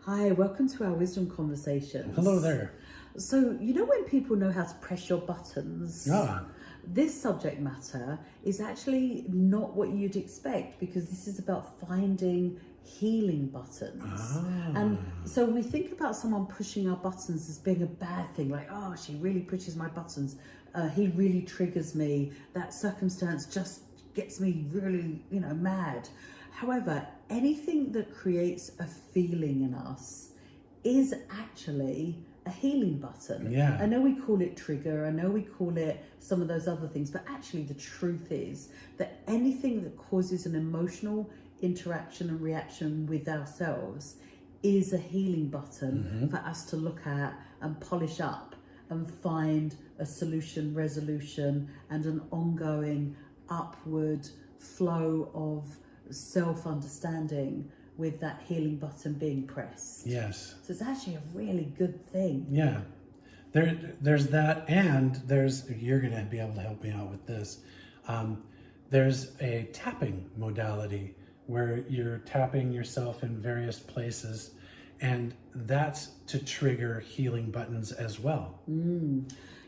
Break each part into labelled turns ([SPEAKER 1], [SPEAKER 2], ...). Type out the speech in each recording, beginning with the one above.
[SPEAKER 1] Hi, welcome to our wisdom conversations.
[SPEAKER 2] Hello there.
[SPEAKER 1] So, you know when people know how to press your buttons?
[SPEAKER 2] Ah.
[SPEAKER 1] This subject matter is actually not what you'd expect, because this is about finding healing buttons. And so we think about someone pushing our buttons as being a bad thing, like, oh, she really pushes my buttons. He really triggers me. That circumstance just gets me really, mad. However, anything that creates a feeling in us is actually a healing button.
[SPEAKER 2] Yeah.
[SPEAKER 1] I know we call it trigger, I know we call it some of those other things, but actually the truth is that anything that causes an emotional interaction and reaction with ourselves is a healing button for us to look at and polish up and find a solution, resolution, and an ongoing upward flow of self-understanding with that healing button being pressed.
[SPEAKER 2] Yes.
[SPEAKER 1] So it's actually a really good thing.
[SPEAKER 2] Yeah. There's that, and you're going to be able to help me out with this. There's a tapping modality where you're tapping yourself in various places, and that's to trigger healing buttons as well.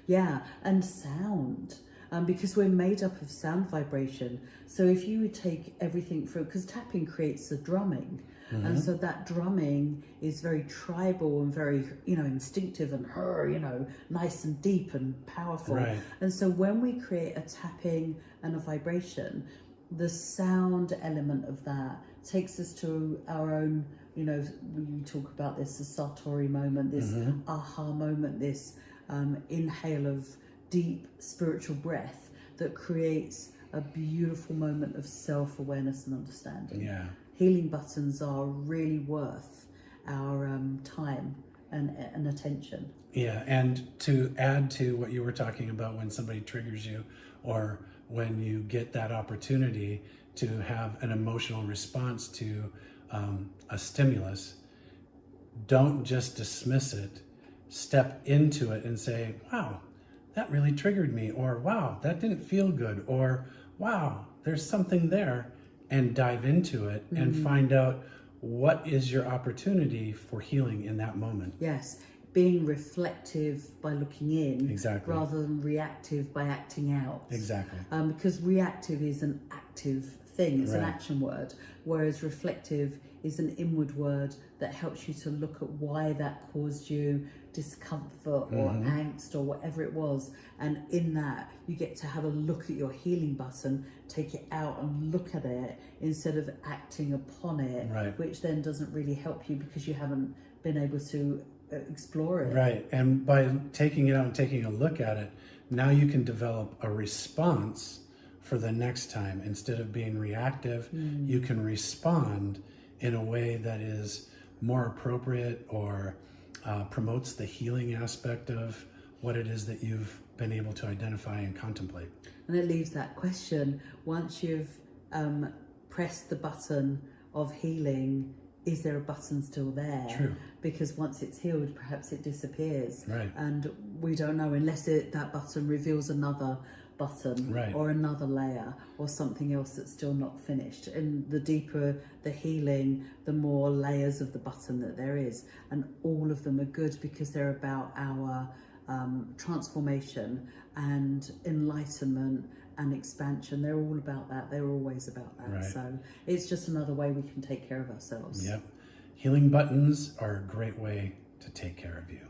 [SPEAKER 1] Yeah, and sound. Because we're made up of sound vibration. So if you would take everything from, because tapping creates a drumming, and so that drumming is very tribal and very, instinctive and, nice and deep and powerful.
[SPEAKER 2] Right.
[SPEAKER 1] And so when we create a tapping and a vibration, the sound element of that takes us to our own, we talk about this, the Satori moment, this aha moment, this inhale of deep spiritual breath that creates a beautiful moment of self-awareness and understanding.
[SPEAKER 2] Yeah.
[SPEAKER 1] Healing buttons are really worth our time and attention.
[SPEAKER 2] Yeah, and to add to what you were talking about, when somebody triggers you or when you get that opportunity to have an emotional response to a stimulus, don't just dismiss it. Step into it and say, wow, that really triggered me, or wow, that didn't feel good, or wow, there's something there, and dive into it and find out what is your opportunity for healing in that moment.
[SPEAKER 1] Yes, being reflective by looking in,
[SPEAKER 2] Exactly.
[SPEAKER 1] rather than reactive by acting out.
[SPEAKER 2] Exactly.
[SPEAKER 1] Because reactive is an active thing, it's an
[SPEAKER 2] Right.
[SPEAKER 1] action word, whereas reflective is an inward word that helps you to look at why that caused you discomfort or angst or whatever it was, and in that you get to have a look at your healing button, take it out and look at it instead of acting upon it,
[SPEAKER 2] Right.
[SPEAKER 1] which then doesn't really help you because you haven't been able to explore it.
[SPEAKER 2] Right, and by taking it out and taking a look at it, now you can develop a response for the next time. Instead of being reactive, you can respond in a way that is more appropriate or promotes the healing aspect of what it is that you've been able to identify and contemplate.
[SPEAKER 1] And it leaves that question, once you've pressed the button of healing, is there a button still there?
[SPEAKER 2] True.
[SPEAKER 1] Because once it's healed, perhaps it disappears.
[SPEAKER 2] Right.
[SPEAKER 1] And we don't know unless that button reveals another button,
[SPEAKER 2] Right.
[SPEAKER 1] or another layer or something else that's still not finished. And the deeper the healing, the more layers of the button that there is. And all of them are good because they're about our transformation and enlightenment and expansion. They're all about that. They're always about that.
[SPEAKER 2] Right.
[SPEAKER 1] So it's just another way we can take care of ourselves.
[SPEAKER 2] Yep. Healing buttons are a great way to take care of you.